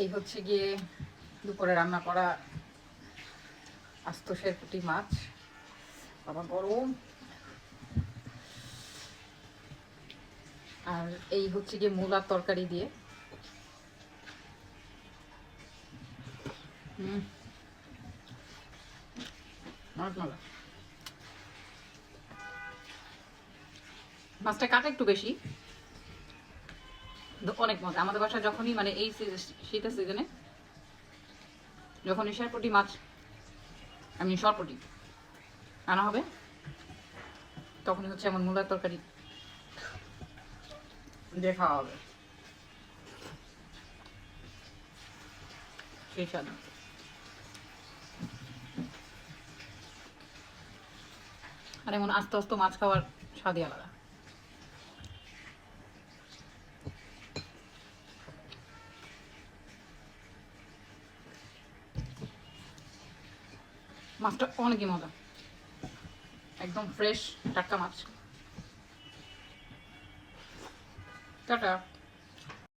এই হচ্ছে গিয়ে দুপুরে রান্না করা আস্ত শেরপুঁটি মাছ। বাবা গরম। আর এই হচ্ছে গিয়ে মূলার তরকারি দিয়ে মাছটা কাটা একটু বেশি, অনেক মজা। আমাদের বাসায় যখনই মানে এই শীতের সিজনে যখন শেরপুঁটি মাছ আমি সরপুঁটি আনা হবে, তখনই হচ্ছে আমার মূলার তরকারি দিয়ে খাওয়া হবে। সেই স্বাদ। আর এমন আস্তে আস্তে মাছ খাওয়ার স্বাদই আলাদা। মাছটা অনেকই মজা, একদম ফ্রেশ টাটকা মাছ। টাটা।